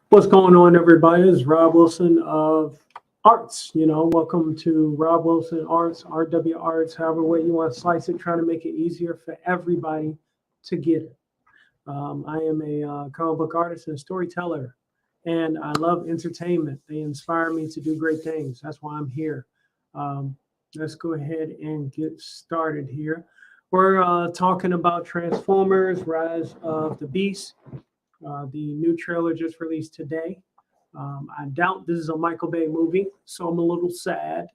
What's going on, everybody? It's Rob Wilson of Arts. Welcome to Rob Wilson Arts, RW Arts, however way you want to slice it, trying to make it easier for everybody to get it. I am a comic book artist and storyteller, and I love entertainment. They inspire me to do great things. That's why I'm here. Um, let's go ahead and get started here. We're talking about Transformers: Rise of the Beast. The new trailer just released today. I doubt this is a Michael Bay movie, so I'm a little sad.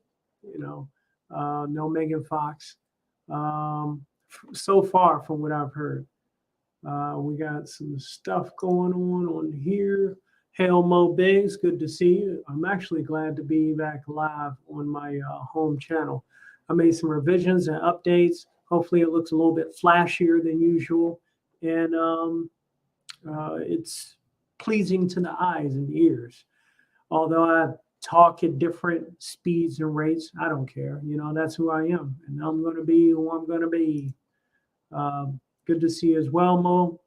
No Megan Fox. So far, from what I've heard, we got some stuff going on here. Hail Mo Biggs, good to see you. I'm actually glad to be back live on my home channel. I made some revisions and updates. Hopefully, it looks a little bit flashier than usual, and it's pleasing to the eyes and ears. Although I talk at different speeds and rates, I don't care. That's who I am, and I'm going to be who I'm going to be. Good to see you as well, Mo.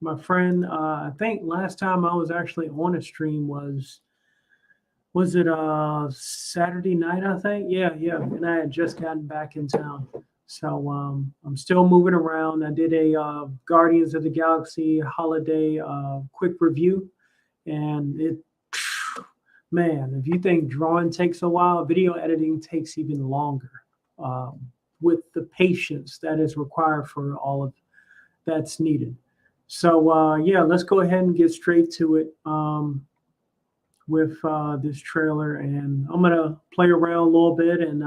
My friend, I think last time I was actually on a stream was it Saturday night, I think? Yeah, and I had just gotten back in town. So I'm still moving around. I did a Guardians of the Galaxy holiday quick review, and man, if you think drawing takes a while, video editing takes even longer. With the patience that is required for all of that's needed. So yeah, let's go ahead and get straight to it with this trailer, and I'm gonna play around a little bit and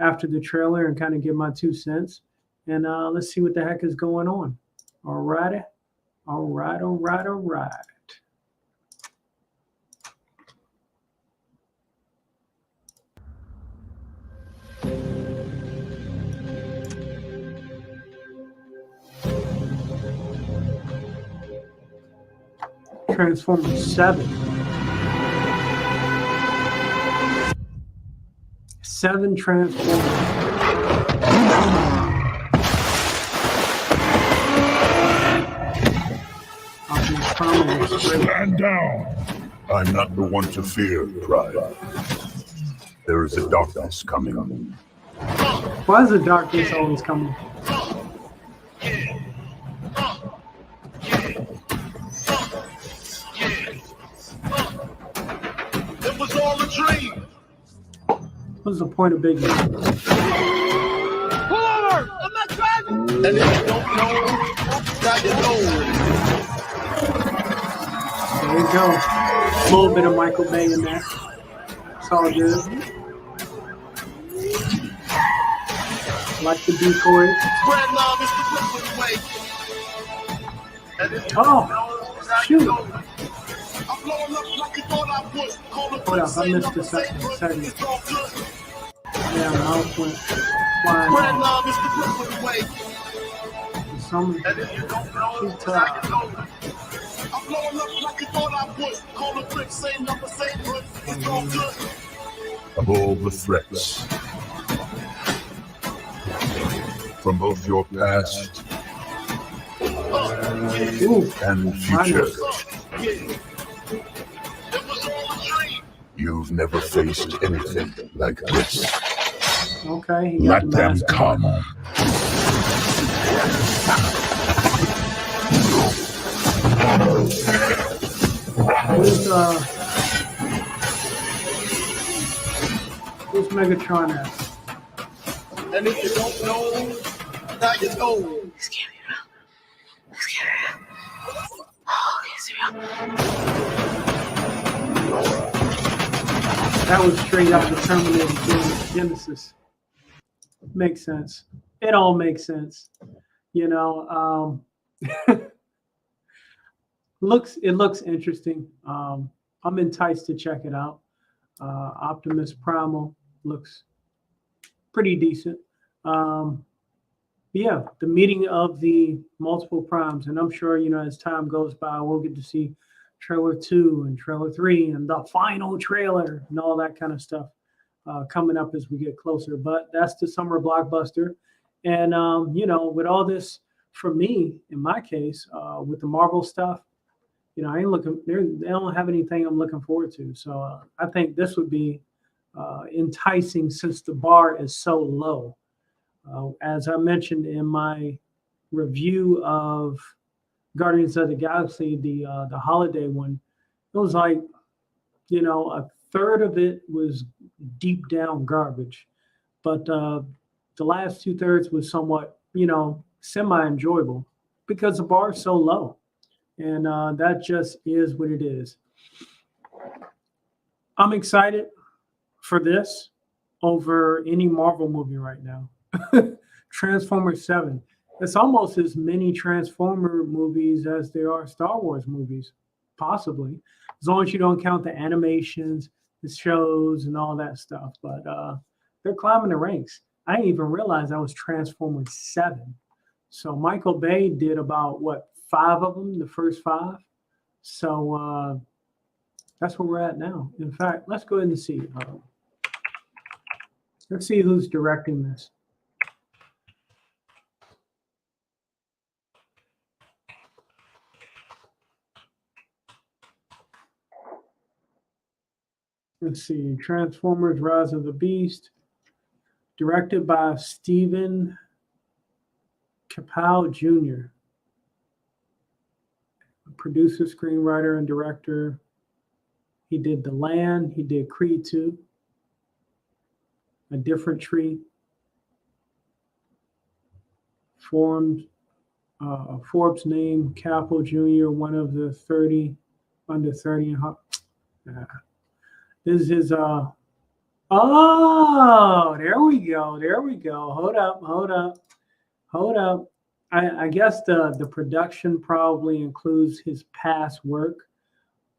after the trailer and kind of give my 2 cents, and let's see what the heck is going on. All righty. Transformers 7. 7 Transformers. Stand down. I'm not the one to fear, Pride. There is a darkness coming. Why is the darkness always coming? It was all a dream. What's the point of Big Man? Pull over! I'm not driving! And if you don't know, now you know. There you go. A little bit of Michael Bay in there. It's all good. Like the decoy. Spread love is the Brooklyn way. And if you Oh, don't know, now shoot. you know. I'm blowing up like you thought I would. Call it Hold up, I missed the second. Yeah, my mouse went flying Spread off. love is the Brooklyn way. Some And if you don't know, Too now tough. you know. I'm blowing up like you thought I would. Call it bricks, same number, same hood. It's all good. Of all the threats from both your past ooh, and future, Yeah. It was all a dream. you've never faced anything like this. okay, he got Let the them mask on. come. Who's Megatron at? And if you don't know, now you know. That was straight out of Terminator Genesis. Makes sense. It all makes sense. It looks interesting. I'm enticed to check it out. Optimus Primal looks pretty decent. Yeah, the meeting of the multiple primes, and I'm sure as time goes by, we'll get to see trailer 2 and trailer 3 and the final trailer and all that kind of stuff coming up as we get closer. But that's the summer blockbuster, and with all this, for me, in my case, with the Marvel stuff, I ain't looking. They don't have anything I'm looking forward to. So I think this would be enticing since the bar is so low. As I mentioned in my review of Guardians of the Galaxy, the holiday one, it was like, a third of it was deep down garbage, but the last two thirds was somewhat, semi enjoyable because the bar is so low, and that just is what it is. I'm excited for this over any Marvel movie right now. Transformers 7. It's almost as many Transformer movies as there are Star Wars movies, possibly, as long as you don't count the animations, the shows, and all that stuff. But they're climbing the ranks. I didn't even realize that was Transformers 7. So Michael Bay did about, what, 5 of them, the first 5? So that's where we're at now. In fact, let's go ahead and see. Let's see who's directing this. Let's see. Transformers Rise of the Beast, directed by Stephen Capow Jr., producer, screenwriter, and director. He did The Land. He did Creed 2, A Different Tree, Forbes named Capo Jr. one of the 30 under 30. This is his. Oh, there we go. There we go. Hold up. I guess the production probably includes his past work,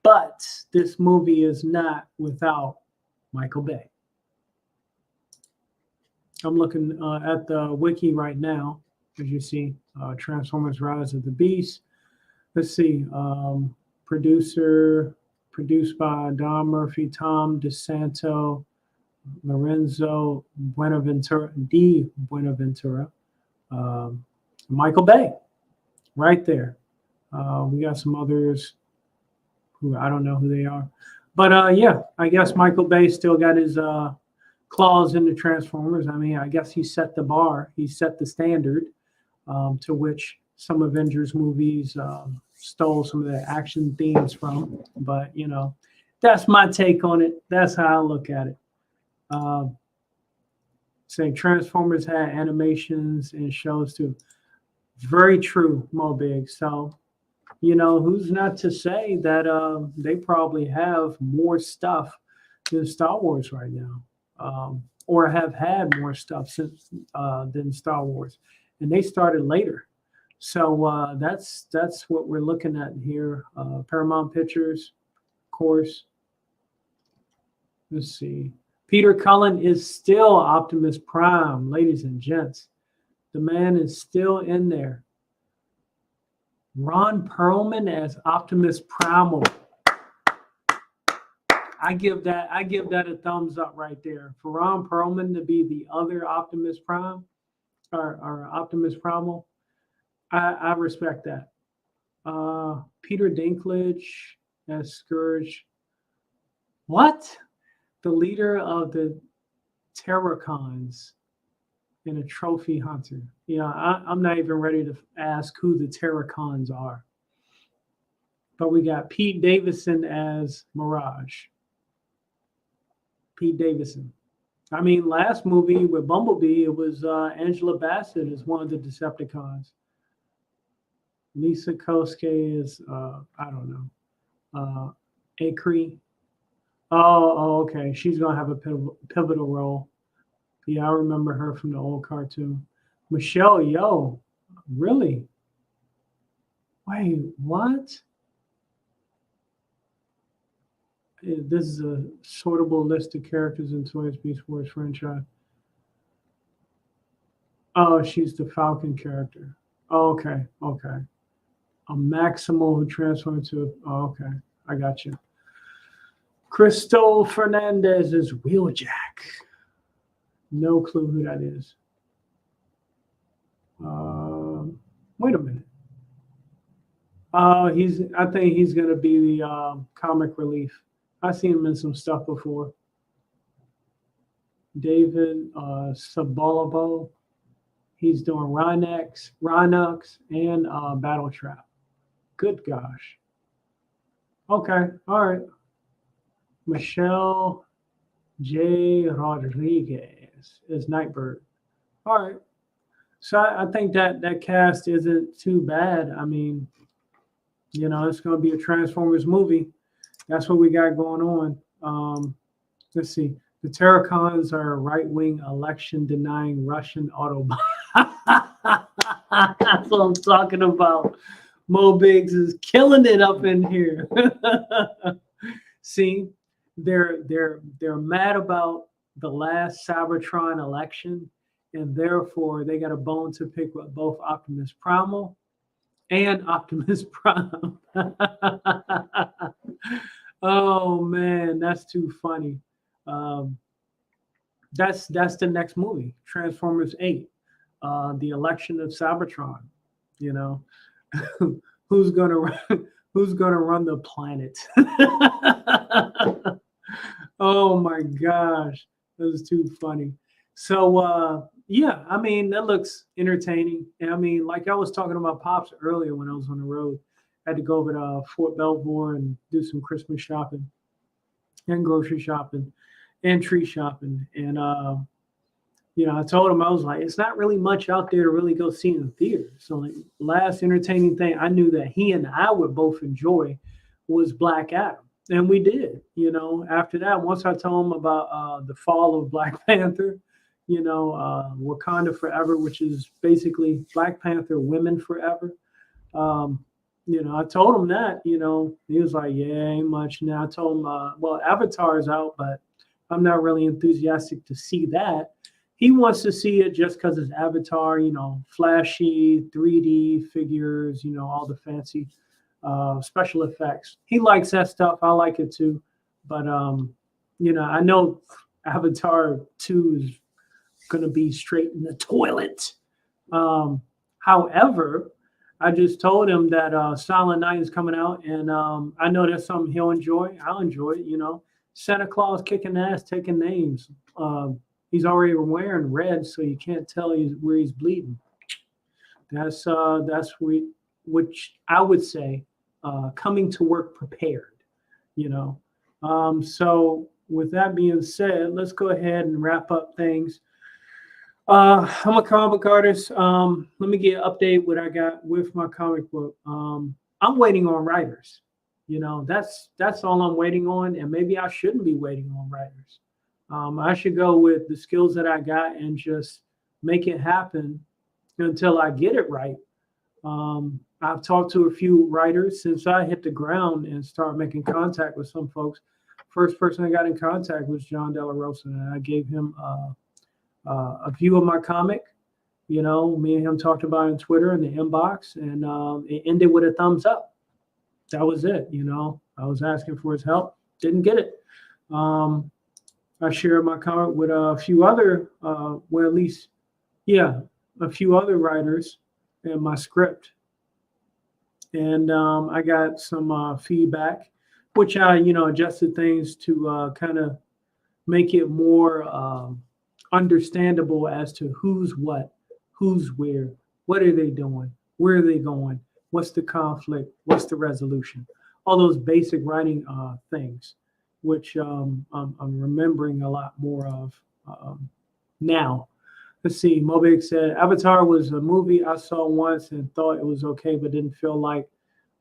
but this movie is not without Michael Bay. I'm looking at the wiki right now, as you see, Transformers Rise of the Beast. Let's see, produced by Don Murphy, Tom DeSanto, Lorenzo Buenaventura, Michael Bay, right there. We got some others who I don't know who they are. But yeah, I guess Michael Bay still got his claws in the Transformers. I mean, I guess he set the bar. He set the standard to which some Avengers movies stole some of the action themes from. But, that's my take on it. That's how I look at it. Say Transformers had animations and shows too. Very true, Mo Big. So, who's not to say that they probably have more stuff than Star Wars right now, or have had more stuff since than Star Wars, and they started later. So that's what we're looking at here. Paramount Pictures, of course. Let's see. Peter Cullen is still Optimus Prime, ladies and gents. The man is still in there. Ron Perlman as Optimus Primal. I give that a thumbs up right there. For Ron Perlman to be the other Optimus Prime or Optimus Primal, I respect that. Peter Dinklage as Scourge. What? The leader of the Terracons and a trophy hunter. I'm not even ready to ask who the Terracons are. But we got Pete Davidson as Mirage. Pete Davidson. I mean, last movie with Bumblebee, it was Angela Bassett as one of the Decepticons. Lisa Koske is, I don't know, Akri. Oh, okay. She's going to have a pivotal role. Yeah, I remember her from the old cartoon. Michelle Yeoh. Really? Wait, what? This is a sortable list of characters in Toys Beast Wars franchise. Oh, she's the Falcon character. Oh, okay. A Maximal who transformed to. Oh, okay. I got you. Crystal Fernandez is Wheeljack. No clue who that is. Wait a minute. I think he's gonna be the comic relief. I've seen him in some stuff before. David Sabolabo. He's doing Rhinox, and Battle Trap. Good gosh. Okay, all right. Michelle J. Rodriguez is Nightbird. All right. So I think that cast isn't too bad. I mean, it's going to be a Transformers movie. That's what we got going on. Let's see. The Terracons are a right-wing election-denying Russian Autobot. That's what I'm talking about. Mo Biggs is killing it up in here. See, they're mad about the last Cybertron election, and therefore they got a bone to pick with both Optimus Primal and Optimus Prime. Oh man, that's too funny. That's the next movie, Transformers 8, the election of Cybertron. Who's gonna run the planet? Oh my gosh, that was too funny. So yeah, I mean that looks entertaining. And I mean, like I was talking about Pops earlier when I was on the road. I had to go over to Fort Belvoir and do some Christmas shopping and grocery shopping and tree shopping. And I told him, I was like, it's not really much out there to really go see in the theater. So the last entertaining thing I knew that he and I would both enjoy was Black Adam. And we did, after that, once I told him about the fall of Black Panther, Wakanda Forever, which is basically Black Panther Women Forever. I told him that, he was like, yeah, ain't much. Now I told him, well, Avatar is out, but I'm not really enthusiastic to see that. He wants to see it just because it's Avatar, flashy 3D figures, all the fancy special effects. He likes that stuff. I like it too. But, I know Avatar 2 is going to be straight in the toilet. However, I just told him that Silent Night is coming out, and I know that's something he'll enjoy. I'll enjoy it, Santa Claus kicking ass, taking names. He's already wearing red, so you can't tell where he's bleeding. That's which I would say coming to work prepared, So with that being said, let's go ahead and wrap up things. I'm a comic book artist. Let me get an update what I got with my comic book. I'm waiting on writers. That's all I'm waiting on, and maybe I shouldn't be waiting on writers. I should go with the skills that I got and just make it happen until I get it right. I've talked to a few writers since I hit the ground and started making contact with some folks. First person I got in contact was John De La Rosa, and I gave him a view of my comic. Me and him talked about it on Twitter in the inbox, and it ended with a thumbs up. That was it. I was asking for his help, didn't get it. I shared my comic with a few other, a few other writers in my script. And I got some feedback, which I, adjusted things to kind of make it more understandable as to who's what, who's where, what are they doing, where are they going, what's the conflict, what's the resolution, all those basic writing things, which I'm remembering a lot more of now. Let's see, Mobig said, Avatar was a movie I saw once and thought it was okay, but didn't feel like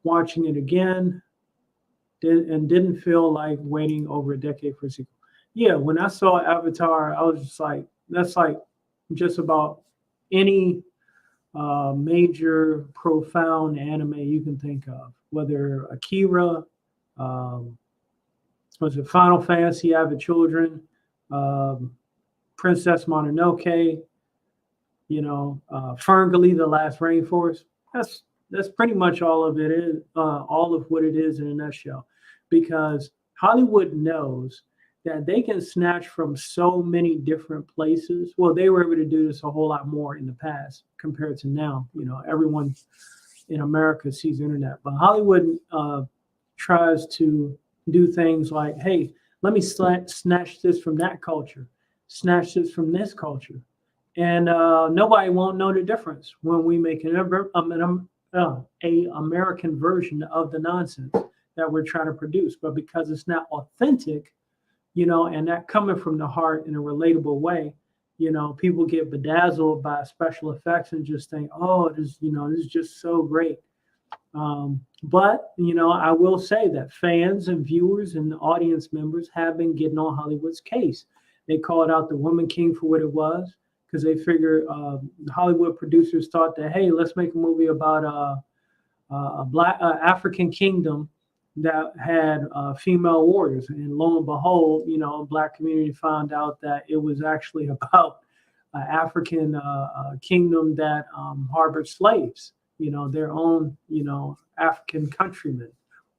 watching it again, didn't feel like waiting over a decade for a sequel. Yeah, when I saw Avatar, I was just like, that's like just about any major, profound anime you can think of, whether Akira, was it Final Fantasy, Avid Children, Princess Mononoke, Ferngully, The Last Rainforest. That's pretty much all of it is, all of what it is in a nutshell, because Hollywood knows that they can snatch from so many different places. Well, they were able to do this a whole lot more in the past compared to now. Everyone in America sees internet. But Hollywood tries to do things like, hey, let me snatch this from that culture, snatch this from this culture. And nobody won't know the difference when we make an American version of the nonsense that we're trying to produce. But because it's not authentic, and that coming from the heart in a relatable way, people get bedazzled by special effects and just think, oh, this is just so great. But I will say that fans and viewers and audience members have been getting on Hollywood's case. They called out the Woman King for what it was, because they figure Hollywood producers thought that, hey, let's make a movie about a black African kingdom that had female warriors. And lo and behold, black community found out that it was actually about an African kingdom that harbored slaves, their own, African countrymen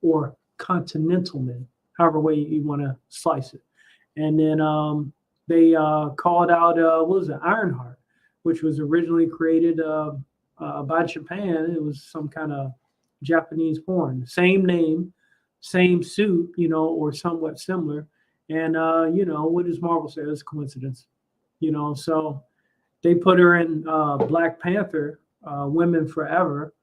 or continental men, however way you want to slice it. And then they called out, what was it, Ironheart, which was originally created by Japan. It was some kind of Japanese porn. Same name, same suit, or somewhat similar. And, what does Marvel say? It's coincidence. So they put her in Black Panther, Women Forever,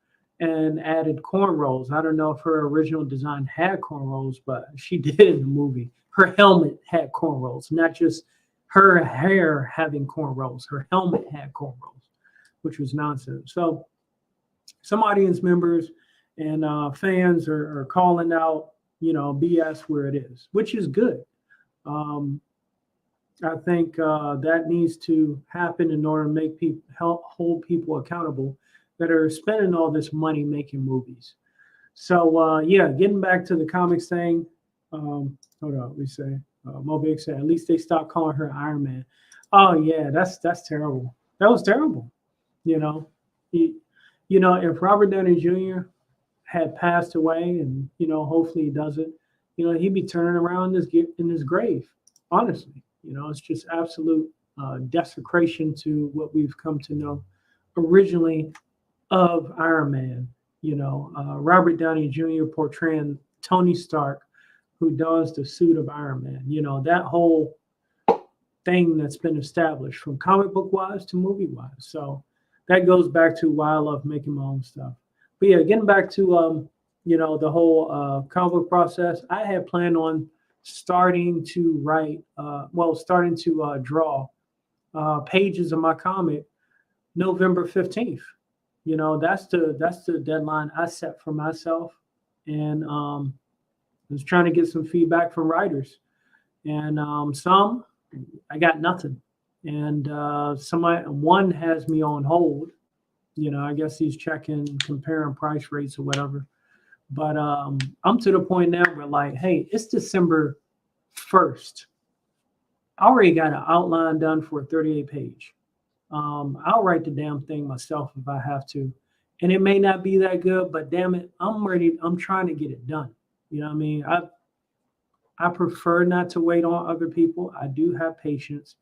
and added cornrows. I don't know if her original design had cornrows, but she did in the movie. Her helmet had cornrows, not just her hair having cornrows. Her helmet had cornrows, which was nonsense. So some audience members and fans are calling out, BS where it is, which is good. I think that needs to happen in order to make people hold people accountable that are spending all this money making movies. So getting back to the comics thing. Hold on, we say Mobic said at least they stopped calling her Iron Man. Oh yeah, that's terrible. That was terrible. If Robert Downey Jr. had passed away, and hopefully he doesn't, he'd be turning around in his grave. Honestly, it's just absolute desecration to what we've come to know originally of Iron Man. Robert Downey Jr. portraying Tony Stark, who dons the suit of Iron Man. That whole thing that's been established from comic book wise to movie wise. So that goes back to why I love making my own stuff. But yeah, getting back to the whole comic book process, I had planned on starting to draw pages of my comic November 15th. That's the deadline I set for myself, and I was trying to get some feedback from writers, and some I got nothing, and one has me on hold. I guess he's comparing price rates or whatever. But I'm to the point now where, like, hey, it's December 1st. I already got an outline done for a 38-page. I'll write the damn thing myself if I have to. And it may not be that good, but damn it, I'm ready. I'm trying to get it done. You know what I mean? I prefer not to wait on other people. I do have patience.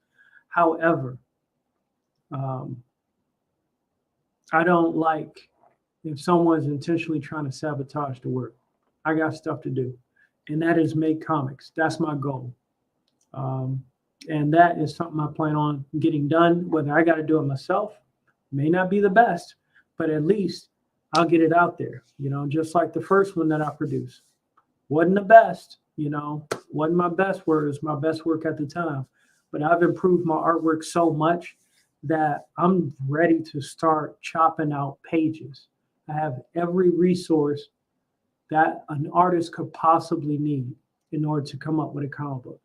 However, I don't like if someone's intentionally trying to sabotage the work. I got stuff to do, and that is make comics. That's my goal. And that is something I plan on getting done, whether I got to do it myself. May not be the best, but at least I'll get it out there, just like the first one that I produced. Wasn't the best, wasn't my best work. It was my best work at the time, but I've improved my artwork so much that I'm ready to start chopping out pages. I have every resource that an artist could possibly need in order to come up with a comic book.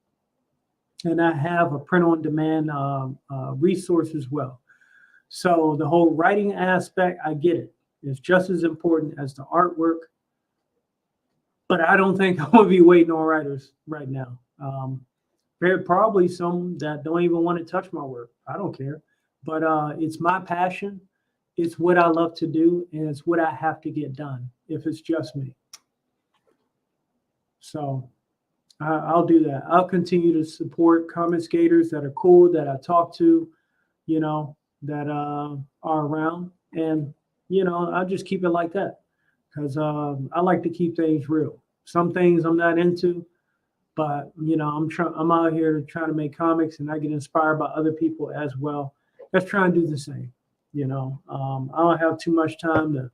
And I have a print-on-demand resource as well. So the whole writing aspect, I get it. It's just as important as the artwork. But I don't think I'm going to be waiting on writers right now. There are probably some that don't even want to touch my work. I don't care. But it's my passion. It's what I love to do, and it's what I have to get done if it's just me. So I'll do that. I'll continue to support comic skaters that are cool, that I talk to, that are around. And I'll just keep it like that because I like to keep things real. Some things I'm not into, but I'm out here to try to make comics, and I get inspired by other people as well. Let's try and do the same. I don't have too much time to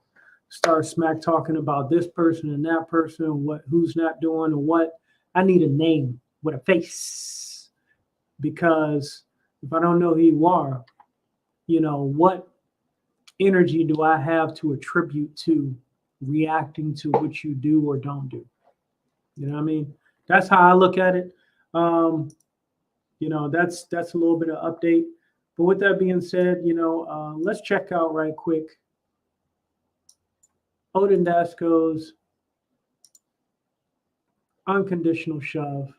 start smack talking about this person and that person, who's not doing or what. I need a name with a face, because if I don't know who you are, what energy do I have to attribute to reacting to what you do or don't do? You know what I mean? That's how I look at it. That's a little bit of update. But with that being said, let's check out right quick Odin Dasco's Unconditional Shove.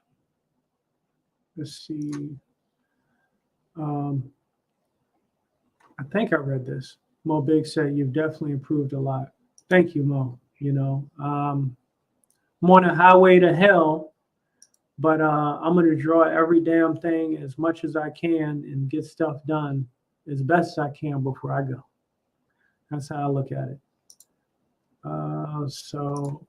Let's see. I think I read this. Mo Big said, "You've definitely improved a lot." Thank you, Mo. I'm on a highway to hell, but I'm going to draw every damn thing as much as I can and get stuff done as best as I can before I go. That's how I look at it. So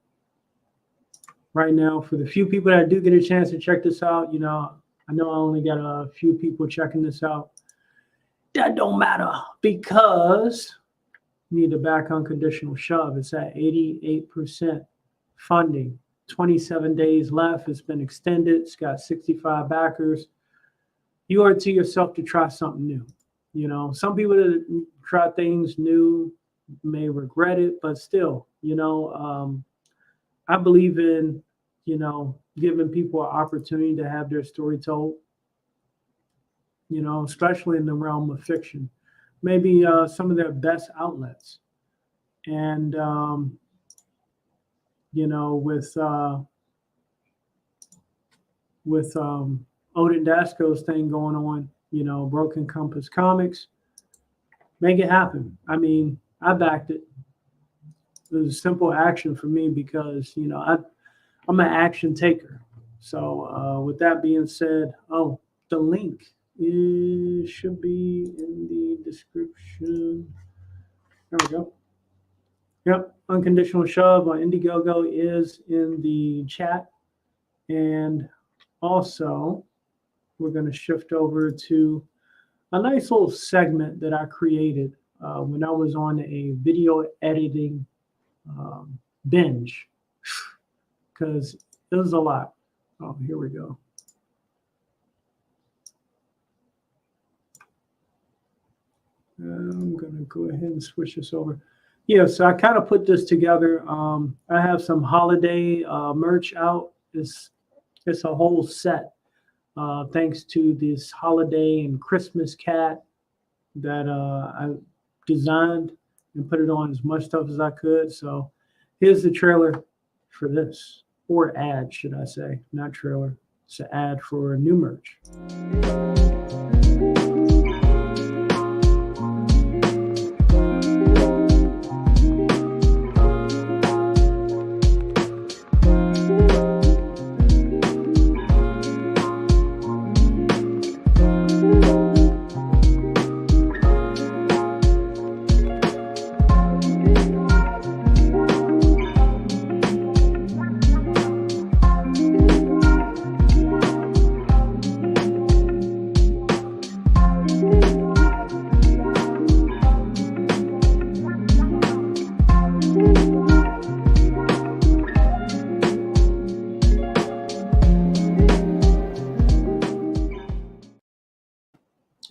right now, for the few people that do get a chance to check this out, I know I only got a few people checking this out. That don't matter, because you need to back Unconditional Shove. It's at 88% funding. 27 days left. It's been extended. It's got 65 backers. You owe it to yourself to try something new. Some people that try things new may regret it, but still, I believe in, giving people an opportunity to have their story told, especially in the realm of fiction, maybe some of their best outlets. And, with Odin Dasco's thing going on, Broken Compass Comics, make it happen. I mean, I backed it. It was a simple action for me because, I'm an action taker. So with that being said, the link should be in the description. There we go. Yep, Unconditional Shove on Indiegogo is in the chat. And also, we're going to shift over to a nice little segment that I created when I was on a video editing binge, because it was a lot. Oh, here we go. I'm going to go ahead and switch this over. Yeah, so I kind of put this together. I have some holiday merch out. It's a whole set, thanks to this holiday and Christmas cat that I designed and put it on as much stuff as I could. So here's the trailer for this, or ad, should I say, not trailer. It's an ad for new merch.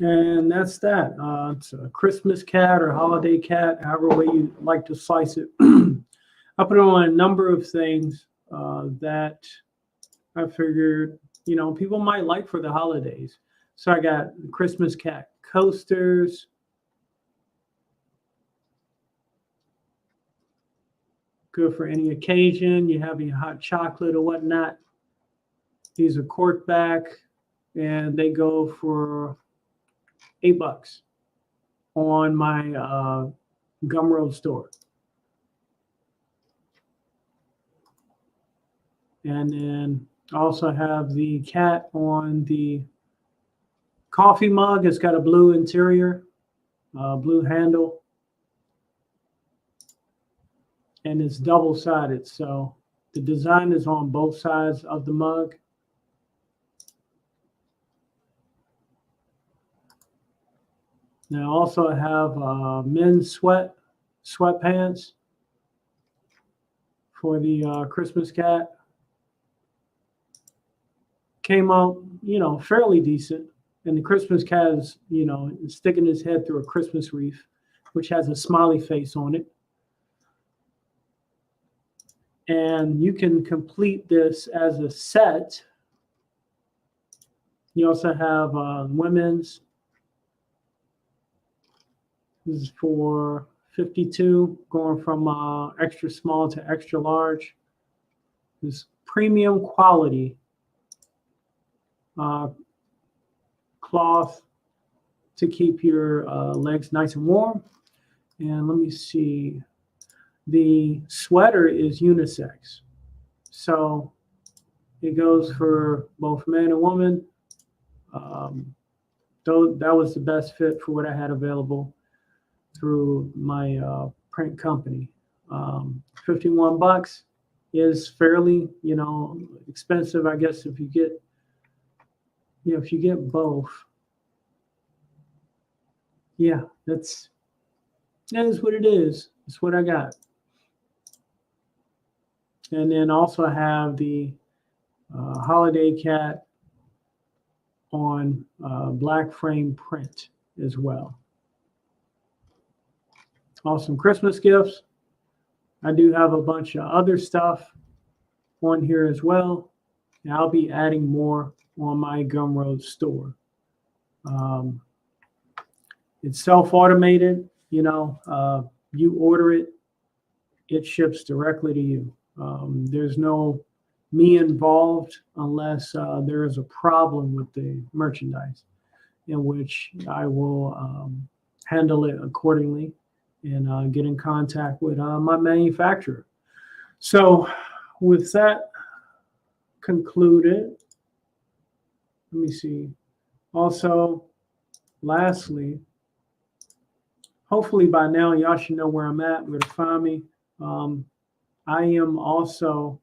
And that's that. It's a Christmas cat or holiday cat, however way you like to slice it. I put it on a number of things that I figured, people might like for the holidays. So I got Christmas cat coasters. Good for any occasion. You have your hot chocolate or whatnot. These are cork back, and they go for $8 on my Gumroad store. And then I also have the cat on the coffee mug. It's got a blue interior, blue handle. and it's double-sided. So the design is on both sides of the mug. Now I also have men's sweatpants for the Christmas cat. Came out, fairly decent. And the Christmas cat is, sticking his head through a Christmas wreath, which has a smiley face on it. And you can complete this as a set. You also have women's. This is for 52, going from extra small to extra large. This premium quality cloth to keep your legs nice and warm. And let me see. The sweater is unisex. So it goes for both man and woman. Though that was the best fit for what I had available through my print company. $51 is fairly, expensive, I guess, if you get both. Yeah, that is what it is. It's what I got. And then also have the holiday cat on black frame print as well. Awesome Christmas gifts. I do have a bunch of other stuff on here as well. And I'll be adding more on my Gumroad store. It's self-automated. You order it, it ships directly to you. There's no me involved unless there is a problem with the merchandise, in which I will handle it accordingly and get in contact with my manufacturer. So with that concluded, let me see. Also, lastly, hopefully by now y'all should know where I'm at, where to find me. I am also,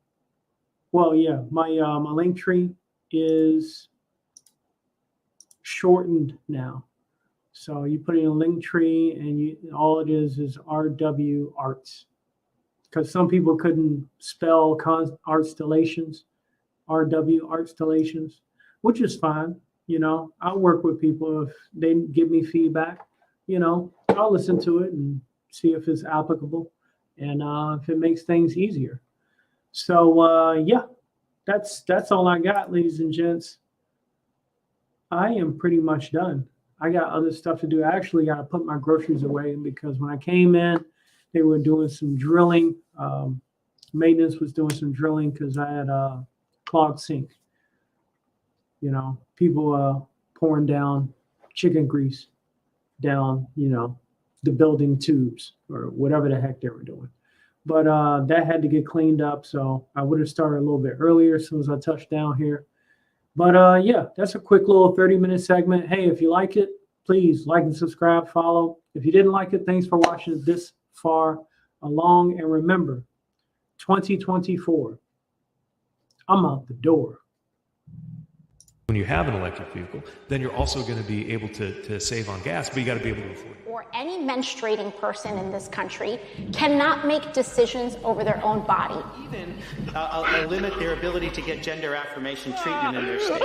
my link tree is shortened now. So you put in a link tree and all it is RW Arts. Because some people couldn't spell Artstellations, RW Artstellations, which is fine. I'll work with people if they give me feedback. I'll listen to it and see if it's applicable and if it makes things easier. So that's all I got, ladies and gents. I am pretty much done. I got other stuff to do. I actually got to put my groceries away because when I came in, they were doing some drilling. Maintenance was doing some drilling because I had a clogged sink. People pouring down chicken grease down, the building tubes or whatever the heck they were doing. But that had to get cleaned up. So I would have started a little bit earlier as soon as I touched down here. But that's a quick little 30-minute segment. Hey, if you like it, please like and subscribe, follow. If you didn't like it, thanks for watching this far along. And remember, 2024, I'm out the door. When you have an electric vehicle, then you're also going to be able to save on gas, but you got to be able to afford it. Or any menstruating person in this country cannot make decisions over their own body. Even limit their ability to get gender affirmation treatment in their state.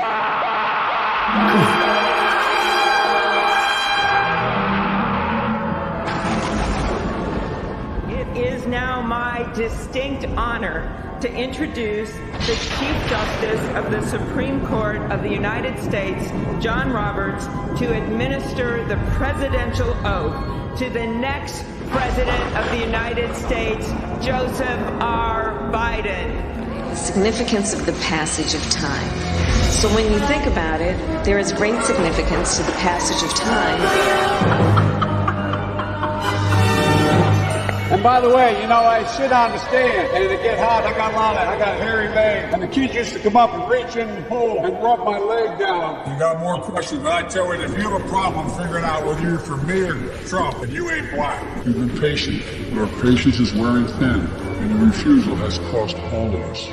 It is now my distinct honor to introduce the Chief Justice of the Supreme Court of the United States, John Roberts, to administer the presidential oath to the next President of the United States, Joseph R. Biden. The significance of the passage of time. So when you think about it, there is great significance to the passage of time. And by the way, you know, I sit on the stand, and it get hot. I got hairy legs. And the kids used to come up and reach in the pool and rub my leg down. You got more questions, but I tell you, if you have a problem figuring out whether you're for me or Trump, and you ain't black. You've been patient, but our patience is wearing thin, and your refusal has cost all of us.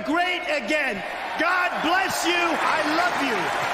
Great again. God bless you. I love you.